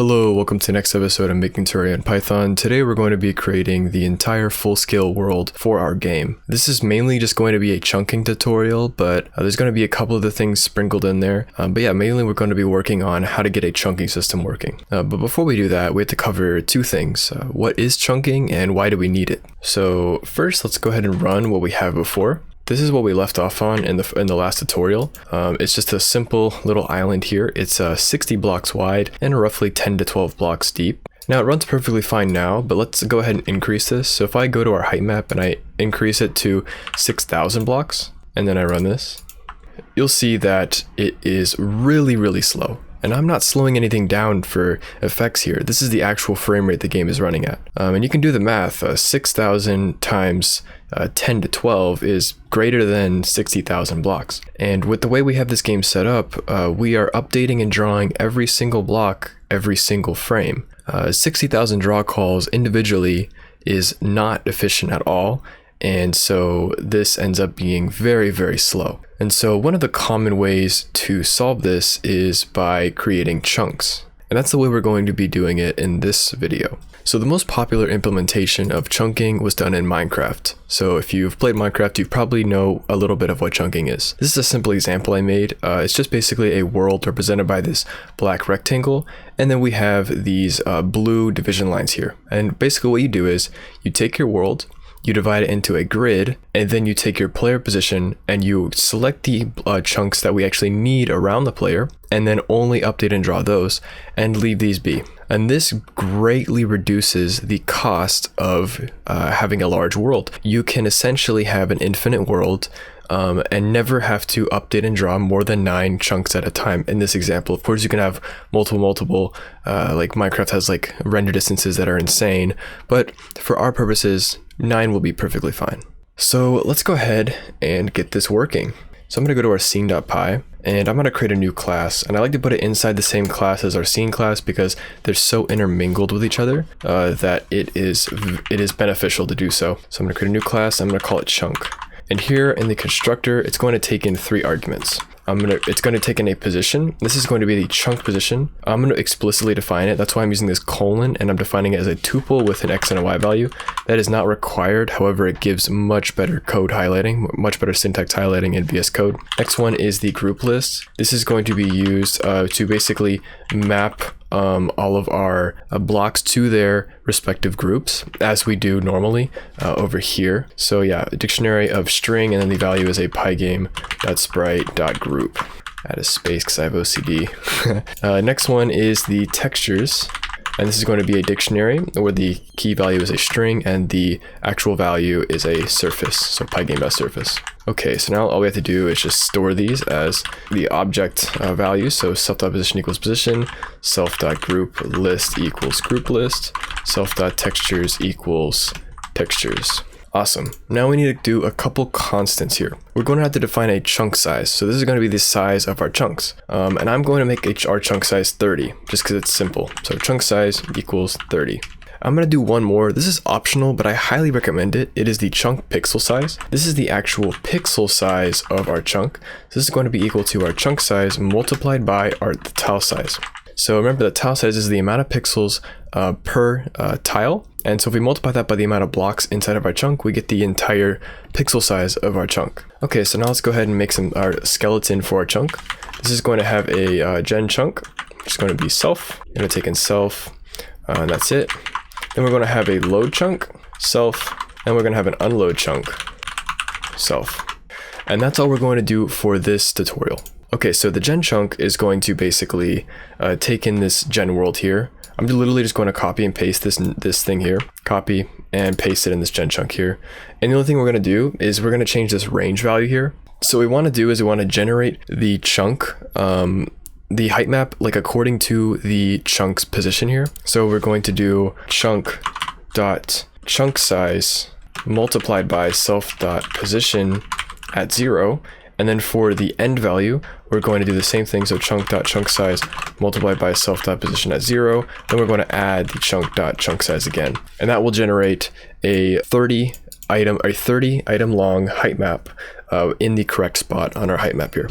Hello, welcome to the next episode of Making Terraria in Python. Today we're going to be creating the entire full-scale world for our game. This is mainly just going to be a chunking tutorial, but there's going to be a couple of the things sprinkled in there. But yeah, mainly we're going to be working on how to get a chunking system working. But before we do that, we have to cover two things. What is chunking and why do we need it? So first, let's go ahead and run what we have before. This is what we left off on in the last tutorial. It's just a simple little island here. It's 60 blocks wide and roughly 10 to 12 blocks deep. Now it runs perfectly fine now, but let's go ahead and increase this. So if I go to our height map and I increase it to 6,000 blocks and then I run this, you'll see that it is really slow. And I'm not slowing anything down for effects here. This is the actual frame rate the game is running at. And you can do the math. 6,000 times 10 to 12 is greater than 60,000 blocks. And with the way we have this game set up, we are updating and drawing every single block, every single frame. 60,000 draw calls individually is not efficient at all. And so this ends up being very slow. And so one of the common ways to solve this is by creating chunks. And that's the way we're going to be doing it in this video. So the most popular implementation of chunking was done in Minecraft. So if you've played Minecraft, you probably know a little bit of what chunking is. This is a simple example I made. It's just basically a world represented by this black rectangle. And then we have these blue division lines here. And basically what you do is you take your world, you divide it into a grid, and then you take your player position and you select the chunks that we actually need around the player, and then only update and draw those and leave these be. And this greatly reduces the cost of having a large world. You can essentially have an infinite world and never have to update and draw more than 9 chunks at a time. In this example, of course, you can have multiple, like Minecraft has like render distances that are insane, but for our purposes, 9 will be perfectly fine. So let's go ahead and get this working. So I'm going to go to our scene.py and I'm going to create a new class, and I like to put it inside the same class as our scene class because they're so intermingled with each other that it is beneficial to do so. So I'm going to create a new class. I'm going to call it chunk. And here in the constructor, it's going to take in 3 arguments. It's going to take in a position. This is going to be the chunk position. I'm going to explicitly define it. That's why I'm using this colon, and I'm defining it as a tuple with an X and a Y value. That is not required. However, it gives much better code highlighting, much better syntax highlighting in VS Code. Next one is the group list. This is going to be used to basically map all of our blocks to their respective groups as we do normally over here. So yeah, a dictionary of string, and then the value is a pygame.sprite.group. Add a space because I have OCD. Next one is the textures. And this is going to be a dictionary where the key value is a string and the actual value is a surface. So pygame.surface. Okay, so now all we have to do is just store these as the object values. So self.position equals position, self.group list equals group list, self.textures equals textures. Awesome. Now we need to do a couple constants here. We're going to have to define a chunk size. So this is going to be the size of our chunks. And I'm going to make our chunk size 30 just because it's simple. So chunk size equals 30. I'm going to do one more. This is optional, but I highly recommend it. It is the chunk pixel size. This is the actual pixel size of our chunk. So this is going to be equal to our chunk size multiplied by the tile size. So remember that tile size is the amount of pixels per tile. And so if we multiply that by the amount of blocks inside of our chunk, we get the entire pixel size of our chunk. Okay, so now let's go ahead and make our skeleton for our chunk. This is going to have a gen chunk, which is going to be self. I'm going to take in self, and that's it. Then we're going to have a load chunk, self, and we're going to have an unload chunk, self. And that's all we're going to do for this tutorial. Okay, so the gen chunk is going to basically take in this gen world here. I'm literally just going to copy and paste this thing here, copy and paste it in this gen chunk here. And the only thing we're going to do is we're going to change this range value here. So what we want to do is we want to generate the chunk, the height map, like according to the chunk's position here. So we're going to do chunk size multiplied by self.position at 0. And then for the end value, we're going to do the same thing. So chunk size multiplied by self.position at 0. Then we're going to add the chunk size again. And that will generate a 30 item long height map in the correct spot on our height map here.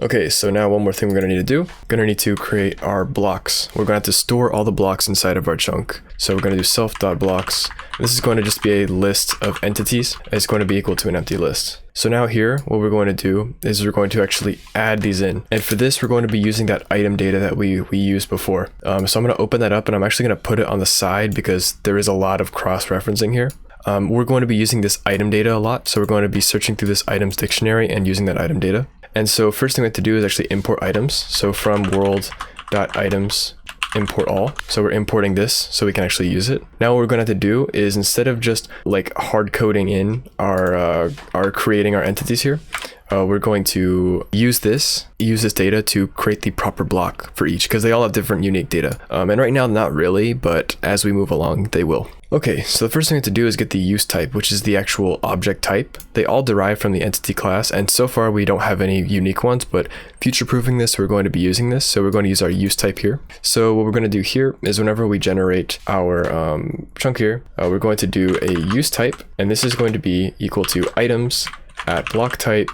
Okay, so now one more thing we're gonna need to do. We're gonna need to create our blocks. We're gonna have to store all the blocks inside of our chunk. So we're gonna do self.blocks. This is going to just be a list of entities. It's going to be equal to an empty list. So now here, what we're going to do is we're going to actually add these in. And for this, we're going to be using that item data that we used before. So I'm gonna open that up and I'm actually gonna put it on the side because there is a lot of cross-referencing here. We're going to be using this item data a lot. So we're going to be searching through this items dictionary and using that item data. And so first thing we have to do is actually import items. So from world.items import all. So we're importing this so we can actually use it. Now what we're going to have to do is instead of just like hard coding in our creating our entities here, we're going to use this data to create the proper block for each because they all have different unique data. And right now, not really, but as we move along, they will. Okay, so the first thing we have to do is get the use type, which is the actual object type. They all derive from the entity class, and so far we don't have any unique ones, but future-proofing this, we're going to be using this. So we're going to use our use type here. So what we're going to do here is whenever we generate our chunk here, we're going to do a use type, and this is going to be equal to items at block type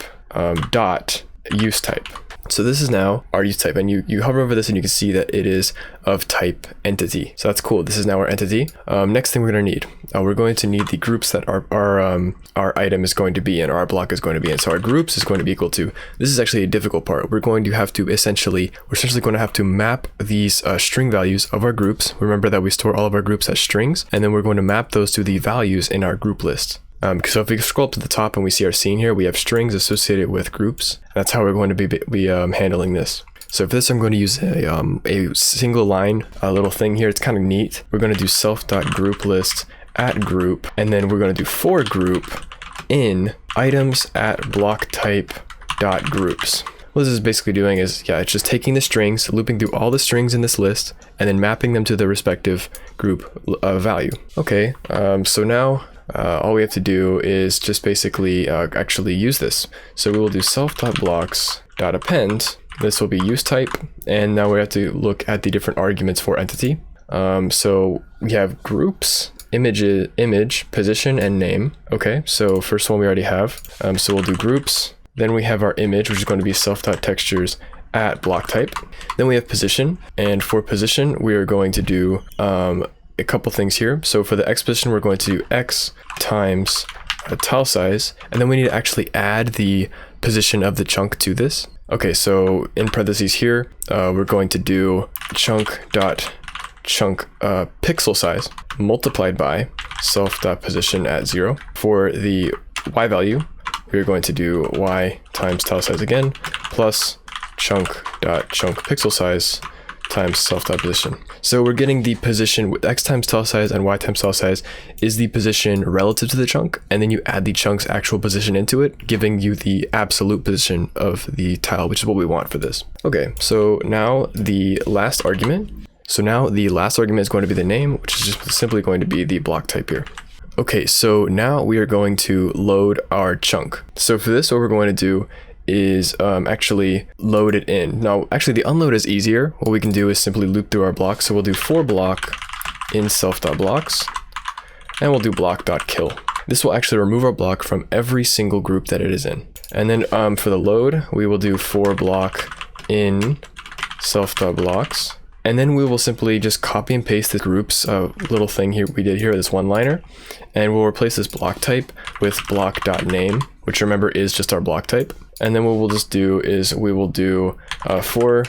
dot use type. So this is now our use type, and you hover over this and you can see that it is of type entity. So that's cool. This is now our entity. Next thing we're going to need, we're going to need the groups that our item is going to be in, or our block is going to be in. So our groups is going to be equal to, this is actually a difficult part. We're essentially going to have to map these string values of our groups. Remember that we store all of our groups as strings, and then we're going to map those to the values in our group list. So if we scroll up to the top and we see our scene here, we have strings associated with groups. That's how we're going to be handling this. So for this, I'm going to use a single line, a little thing here. It's kind of neat. We're going to do self.groupList at group, and then we're going to do for group in items at block type dot groups. What this is basically doing is, it's just taking the strings, looping through all the strings in this list, and then mapping them to the respective group value. Okay, so now all we have to do is just basically actually use this. So we will do self.blocks.append. This will be use type, and now we have to look at the different arguments for entity. So we have groups, image, position, and name. Okay, so first one we already have. So we'll do groups. Then we have our image, which is going to be self.textures at block type. Then we have position, and for position, we are going to do a couple things here. So for the x position, we're going to do x times tile size, and then we need to actually add the position of the chunk to this. Okay, so in parentheses here, we're going to do chunk pixel size multiplied by self.position at 0. For the y value, we're going to do y times tile size again, plus chunk pixel size times self.position. So we're getting the position with x times tile size and y times tile size is the position relative to the chunk, and then you add the chunk's actual position into it, giving you the absolute position of the tile, which is what we want for this. Okay, so now the last argument. So now the last argument is going to be the name, which is just simply going to be the block type here. Okay, so now we are going to load our chunk. So for this, what we're going to do is actually load it in. Now, actually the unload is easier. What we can do is simply loop through our block. So we'll do for block in self.blocks, and we'll do block.kill. This will actually remove our block from every single group that it is in. And then for the load, we will do for block in self.blocks. And then we will simply just copy and paste this group's little thing here we did here, this one-liner, and we'll replace this block type with block.name, which remember is just our block type. And then what we'll just do is we will do for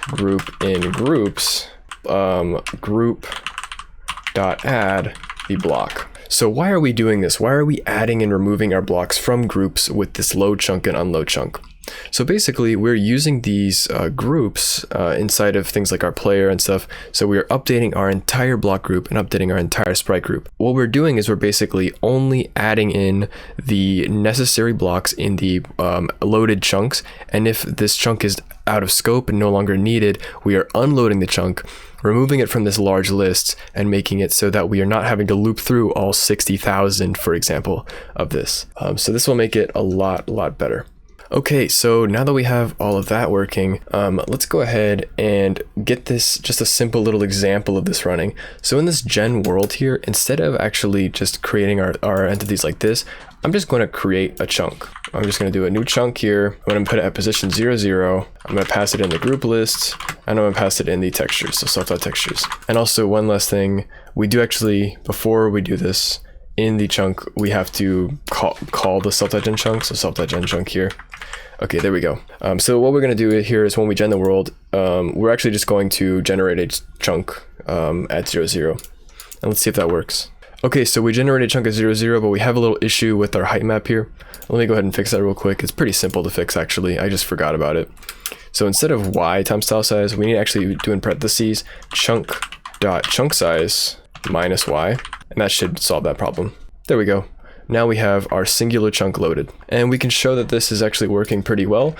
group in groups, group.add the block. So why are we doing this? Why are we adding and removing our blocks from groups with this load chunk and unload chunk? So basically, we're using these groups inside of things like our player and stuff. So we are updating our entire block group and updating our entire sprite group. What we're doing is we're basically only adding in the necessary blocks in the loaded chunks. And if this chunk is out of scope and no longer needed, we are unloading the chunk, removing it from this large list, and making it so that we are not having to loop through all 60,000, for example, of this. So this will make it a lot better. Okay, so now that we have all of that working, let's go ahead and get this, just a simple little example of this running. So in this gen world here, instead of actually just creating our entities like this, I'm just going to create a chunk. I'm just going to do a new chunk here. I'm going to put it at position 0, 0. I'm going to pass it in the group list, and I'm going to pass it in the textures, so self.textures. And also one last thing, we do actually, before we do this, in the chunk, we have to call the self.gen chunk, so self.gen chunk here. Okay, there we go. So what we're going to do here is when we gen the world, we're actually just going to generate a chunk at 0, 0. And let's see if that works. Okay, so we generated a chunk at 0, 0, but we have a little issue with our height map here. Let me go ahead and fix that real quick. It's pretty simple to fix, actually. I just forgot about it. So instead of y times tile size, we need to actually do in parentheses chunk.chunksize minus y, and that should solve that problem. There we go. Now we have our singular chunk loaded, and we can show that this is actually working pretty well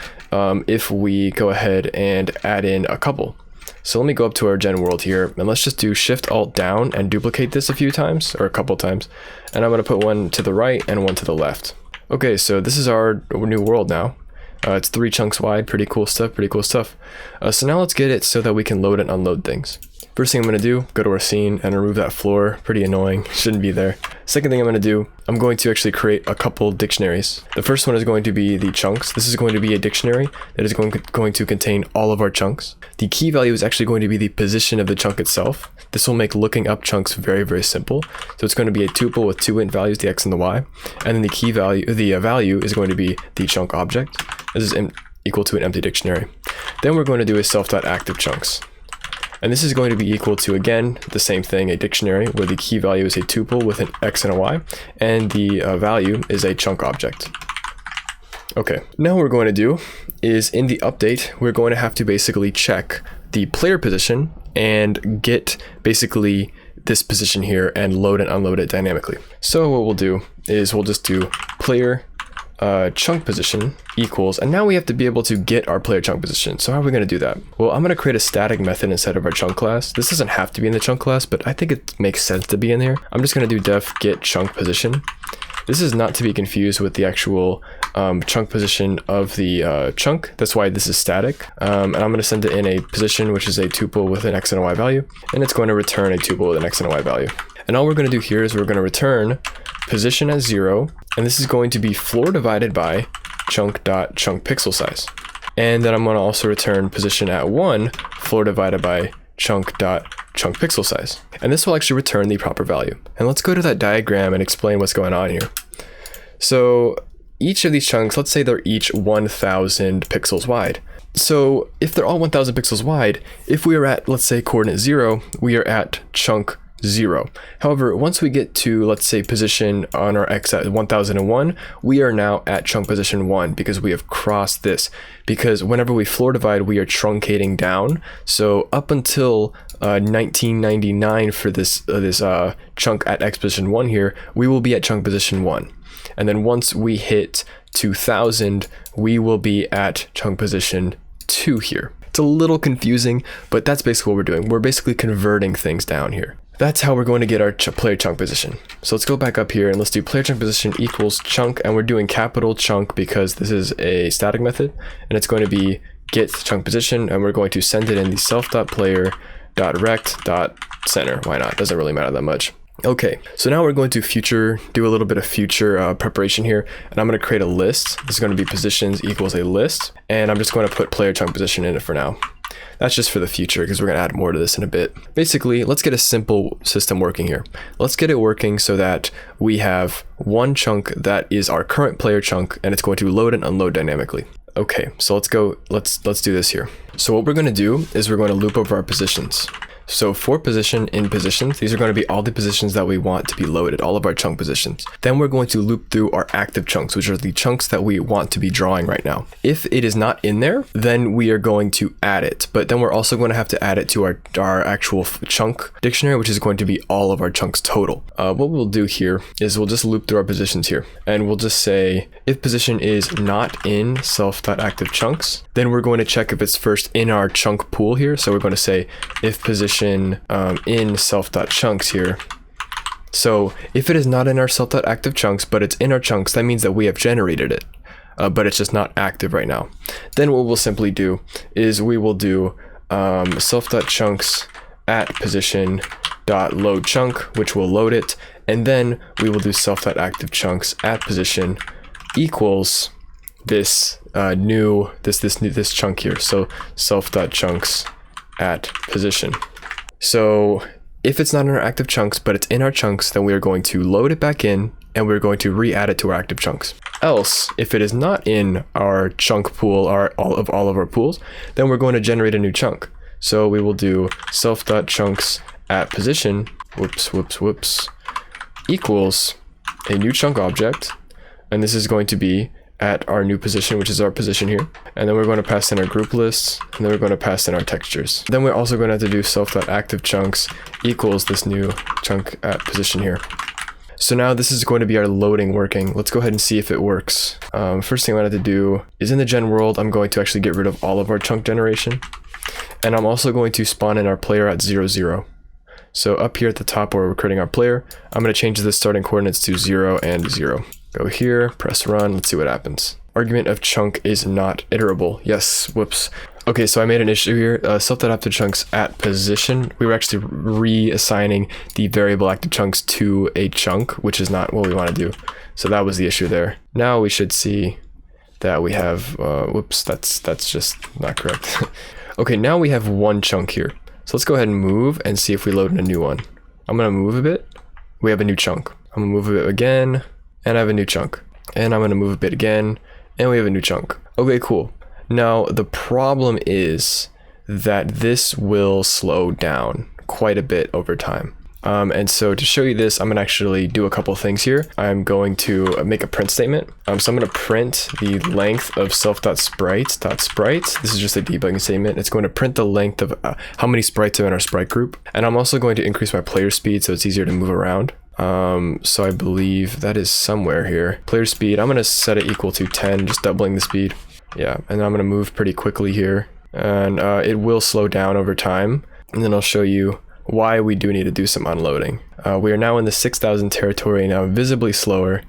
if we go ahead and add in a couple. So let me go up to our gen world here, and let's just do Shift Alt down and duplicate this a few times, or a couple times. And I'm going to put one to the right and one to the left. Okay, so this is our new world now. It's 3 chunks wide, pretty cool stuff, So now let's get it so that we can load and unload things. First thing I'm going to do, go to our scene and remove that floor. Pretty annoying, shouldn't be there. Second thing I'm going to do, I'm going to actually create a couple dictionaries. The first one is going to be the chunks. This is going to be a dictionary that is going to contain all of our chunks. The key value is actually going to be the position of the chunk itself. This will make looking up chunks very, very simple. So it's going to be a tuple with 2 int values, the x and the y. And then the key value, the value is going to be the chunk object. This is equal to an empty dictionary. Then we're going to do a self.activeChunks. And this is going to be equal to, again, the same thing, a dictionary where the key value is a tuple with an x and a y, and the value is a chunk object. Okay, now what we're going to do is in the update, we're going to have to basically check the player position and get basically this position here and load and unload it dynamically. So what we'll do is we'll just do player chunk position equals, and now we have to be able to get our player chunk position. So how are we going to do that? Well, I'm going to create a static method instead of our chunk class. This doesn't have to be in the chunk class, but I think it makes sense to be in there. I'm just going to do def get chunk position. This is not to be confused with the actual chunk position of the chunk. That's why this is static. And I'm going to send it in a position, which is a tuple with an x and a y value, and it's going to return a tuple with an x and a y value. And all we're going to do here is we're going to return position as 0, and this is going to be floor divided by chunk.chunk pixel size. And then I'm going to also return position at 1, floor divided by chunk.chunk pixel size. And this will actually return the proper value. And let's go to that diagram and explain what's going on here. So each of these chunks, let's say they're each 1000 pixels wide. So if they're all 1000 pixels wide, if we are at, let's say, coordinate 0, we are at chunk 0. However, once we get to, let's say, position on our x at 1001, we are now at chunk position 1 because we have crossed this. Because whenever we floor divide, we are truncating down. So up until 1999 for this chunk at x position 1 here, we will be at chunk position 1. And then once we hit 2000, we will be at chunk position 2 here. It's a little confusing, but that's basically what we're doing. We're basically converting things down here. That's how we're going to get our player chunk position. So let's go back up here and let's do player chunk position equals chunk, and we're doing capital chunk because this is a static method, and it's going to be get chunk position, and we're going to send it in the self.player.rect.center. Why not? Doesn't really matter that much. Okay, so now we're going to do a little bit of future preparation here, and I'm going to create a list. This is going to be positions equals a list, and I'm just going to put player chunk position in it for now. That's just for the future because we're going to add more to this in a bit. Basically, let's get a simple system working here. Let's get it working so that we have one chunk that is our current player chunk, and it's going to load and unload dynamically. Okay, so let's do this here. So what we're going to do is we're going to loop over our positions. So for position in positions, these are going to be all the positions that we want to be loaded, all of our chunk positions. Then we're going to loop through our active chunks, which are the chunks that we want to be drawing right now. If it is not in there, then we are going to add it. But then we're also going to have to add it to our actual chunk dictionary, which is going to be all of our chunks total. What we'll do here is we'll just loop through our positions here. And we'll just say, if position is not in self.activeChunks, then we're going to check if it's first in our chunk pool here. So we're going to say, if position in self.chunks here. So if it is not in our self.activeChunks, but it's in our chunks, that means that we have generated it. but it's just not active right now. Then what we'll simply do is we will do self.chunks at position dot load chunk, which will load it, and then we will do self.activeChunks at position equals this this chunk here. So self.chunks at position. So if it's not in our active chunks, but it's in our chunks, then we are going to load it back in and we're going to re-add it to our active chunks. Else, if it is not in our chunk pool, all of our pools, then we're going to generate a new chunk. So we will do self.chunks at position, equals a new chunk object. And this is going to be at our new position, which is our position here. And then we're going to pass in our group lists, and then we're going to pass in our textures. Then we're also going to have to do self.activeChunks equals this new chunk at position here. So now this is going to be our loading working. Let's go ahead and see if it works. First thing I'm going to have to do is in the gen world, I'm going to actually get rid of all of our chunk generation. And I'm also going to spawn in our player at 0, 0. So up here at the top where we're creating our player, I'm going to change the starting coordinates to 0 and 0. Go here, press run, let's see what happens. Argument of chunk is not iterable. Yes, whoops. Okay, so I made an issue here. Self.activeChunks at position. We were actually reassigning the variable active chunks to a chunk, which is not what we want to do. So that was the issue there. Now we should see that we have, whoops, that's just not correct. Okay, now we have one chunk here. So let's go ahead and move and see if we load in a new one. I'm gonna move a bit. We have a new chunk. I'm gonna move a bit again, and I have a new chunk. And I'm gonna move a bit again, and we have a new chunk. Okay, cool. Now the problem is that this will slow down quite a bit over time. And so to show you this, I'm gonna actually do a couple things here. I'm going to make a print statement. So I'm gonna print the length of self.sprite. This is just a debugging statement. It's going to print the length of how many sprites are in our sprite group. And I'm also going to increase my player speed so it's easier to move around. So I believe that is somewhere here. Player speed, I'm gonna set it equal to 10, just doubling the speed. Yeah, and then I'm gonna move pretty quickly here. And it will slow down over time. And then I'll show you why we do need to do some unloading. We are now in the 6,000 territory, now visibly slower,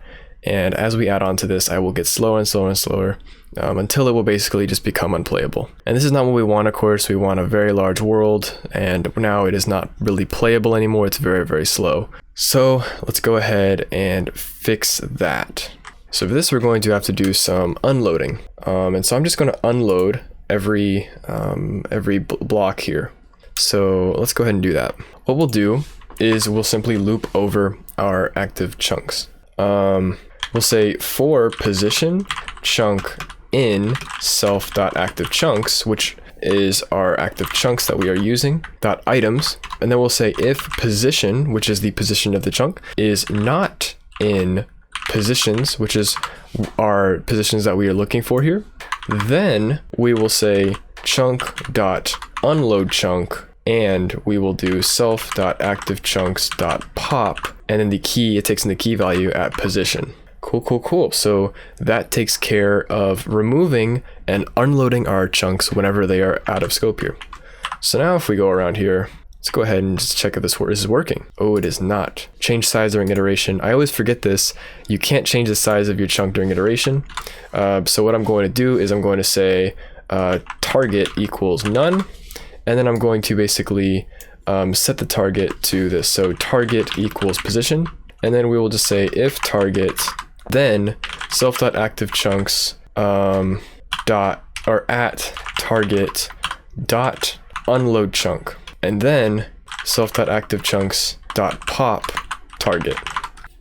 and as we add on to this, I will get slower and slower and slower until it will basically just become unplayable. And this is not what we want, of course. We want a very large world, and now it is not really playable anymore. It's very, very slow. So let's go ahead and fix that. So for this, we're going to have to do some unloading. And so I'm just going to unload every block here. So let's go ahead and do that. What we'll do is we'll simply loop over our active chunks. We'll say for position chunk in self.activeChunks, which is our active chunks that we are using, dot items. And then we'll say if position, which is the position of the chunk, is not in positions, which is our positions that we are looking for here, then we will say chunk dot unload chunk, and we will do self.activeChunks.pop, and then the key, it takes in the key value at position. Cool. So that takes care of removing and unloading our chunks whenever they are out of scope here. So now if we go around here, let's go ahead and just check if this is working. Oh, it is not. Change size during iteration. I always forget this. You can't change the size of your chunk during iteration. So what I'm going to do is I'm going to say target equals none. And then I'm going to basically set the target to this. So target equals position. And then we will just say if target, then self.activeChunks at target dot unload chunk. And then self.activeChunks.pop target.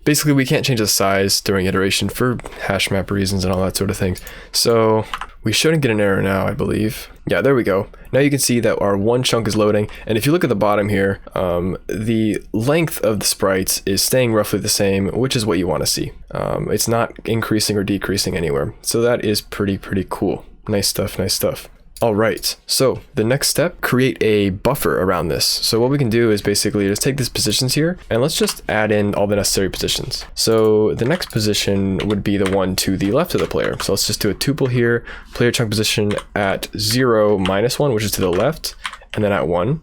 Basically, we can't change the size during iteration for hash map reasons and all that sort of things. So we shouldn't get an error now, I believe. Yeah, there we go. Now you can see that our one chunk is loading. And if you look at the bottom here, the length of the sprites is staying roughly the same, which is what you want to see. It's not increasing or decreasing anywhere. So that is pretty cool. Nice stuff. All right, so the next step, create a buffer around this. So what we can do is basically just take these positions here and let's just add in all the necessary positions. So the next position would be the one to the left of the player. So let's just do a tuple here, player chunk position at 0 minus 1, which is to the left, and then at 1.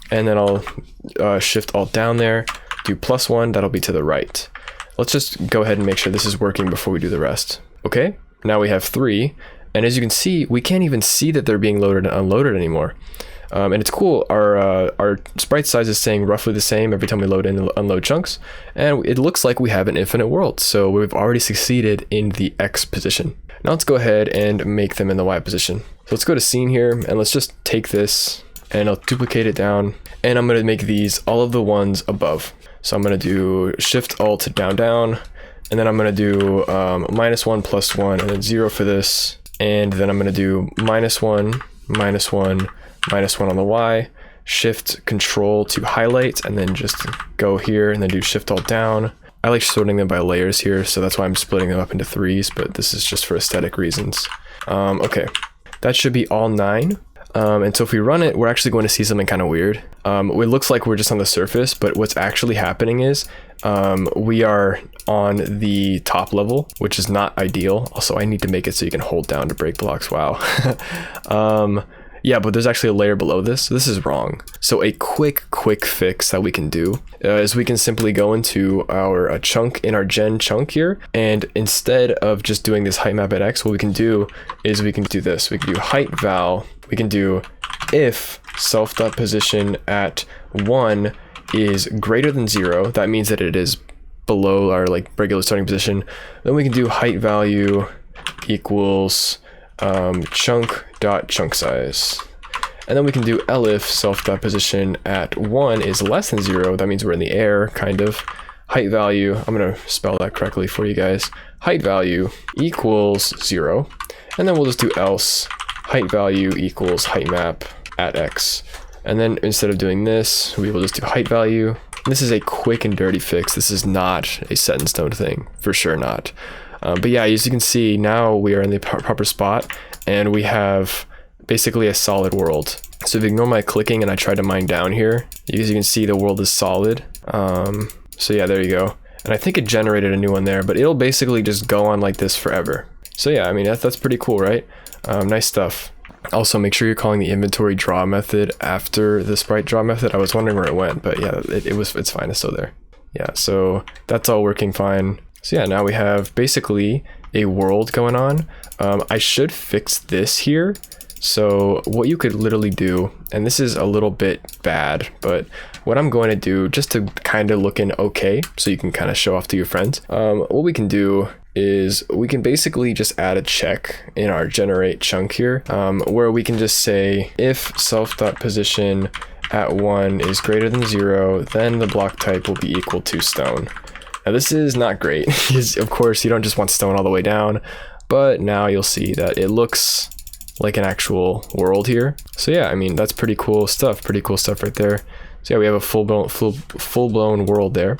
And then I'll shift alt down there, do +1, that'll be to the right. Let's just go ahead and make sure this is working before we do the rest. Okay, Now we have 3. And as you can see, we can't even see that they're being loaded and unloaded anymore. And it's cool, our sprite size is staying roughly the same every time we load and unload chunks, and it looks like we have an infinite world, so we've already succeeded in the X position. Now let's go ahead and make them in the Y position. So let's go to scene here, and let's just take this, and I'll duplicate it down, and I'm going to make these all of the ones above. So I'm going to do Shift Alt down down, and then I'm going to do -1 +1, and then 0 for this, and then I'm going to do -1 -1 -1 on the Y, Shift Control to highlight, and then just go here and then do Shift Alt down. I like sorting them by layers here, so that's why I'm splitting them up into 3s, but this is just for aesthetic reasons. Okay, that should be all 9. And so if we run it, we're actually going to see something kind of weird. It looks like we're just on the surface, but what's actually happening is we are on the top level, which is not ideal. Also, I need to make it so you can hold down to break blocks. Wow. Yeah, but there's actually a layer below this. This is wrong. So a quick fix that we can do is we can simply go into our chunk in our gen chunk here. And instead of just doing this height map at X, what we can do is we can do this. We can do height val. We can do if self.position at 1 is greater than 0. That means that it is below our like regular starting position. Then we can do height value equals chunk size, and then we can do elif self.position at 1 is less than 0. That means we're in the air, kind of. Height value, I'm gonna spell that correctly for you guys. Height value equals 0, and then we'll just do else height value equals height map at X, and then instead of doing this, we will just do height value. This is a quick and dirty fix. This is not a set in stone thing, for sure not. But yeah, as you can see, now we are in the proper spot, and we have basically a solid world. So if you ignore my clicking and I try to mine down here, as you can see, the world is solid. So yeah, there you go. And I think it generated a new one there, but it'll basically just go on like this forever. So yeah, I mean, that's pretty cool, right? Nice stuff. Also, make sure you're calling the inventory draw method after the sprite draw method. I was wondering where it went, but yeah, it's fine, it's still there. Yeah, so that's all working fine. So yeah, now we have basically a world going on. I should fix this here. So what you could literally do, and this is a little bit bad, but what I'm going to do just to kind of look in okay, so you can kind of show off to your friends, what we can do is we can basically just add a check in our generate chunk here, where we can just say if self.position at 1 is greater than 0, then the block type will be equal to stone. Now this is not great, because of course you don't just want stone all the way down, but now you'll see that it looks like an actual world here. So yeah, I mean, that's pretty cool stuff right there. So yeah, we have a full-blown world there.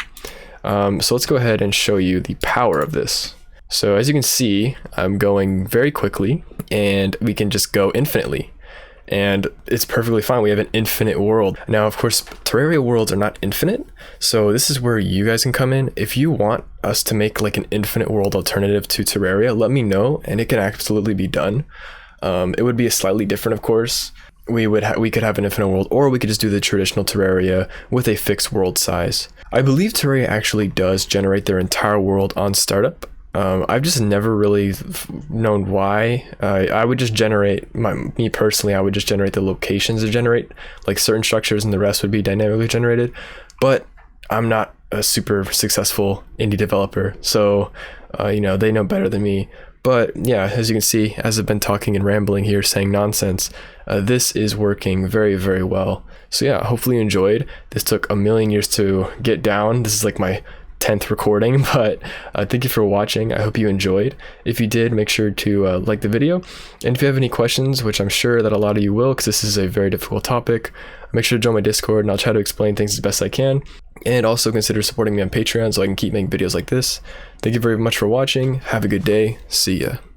So let's go ahead and show you the power of this. So as you can see, I'm going very quickly, and we can just go infinitely. And it's perfectly fine. We have an infinite world. Now, of course, Terraria worlds are not infinite, so this is where you guys can come in. If you want us to make like an infinite world alternative to Terraria, let me know, and it can absolutely be done. It would be a slightly different, of course. We could have an infinite world, or we could just do the traditional Terraria with a fixed world size. I believe Terraria actually does generate their entire world on startup. I've just never really known why. I would just generate, me personally, I would just generate the locations to generate, like certain structures, and the rest would be dynamically generated. But I'm not a super successful indie developer, so you know, they know better than me. But yeah, as you can see, as I've been talking and rambling here, saying nonsense, this is working very, very well. So yeah, hopefully you enjoyed. This took a million years to get down. This is like my 10th recording, but thank you for watching. I hope you enjoyed. If you did, make sure to like the video, and if you have any questions, which I'm sure that a lot of you will, because this is a very difficult topic, make sure to join my Discord, and I'll try to explain things as best I can. And also consider supporting me on Patreon so I can keep making videos like this. Thank you very much for watching. Have a good day. See ya.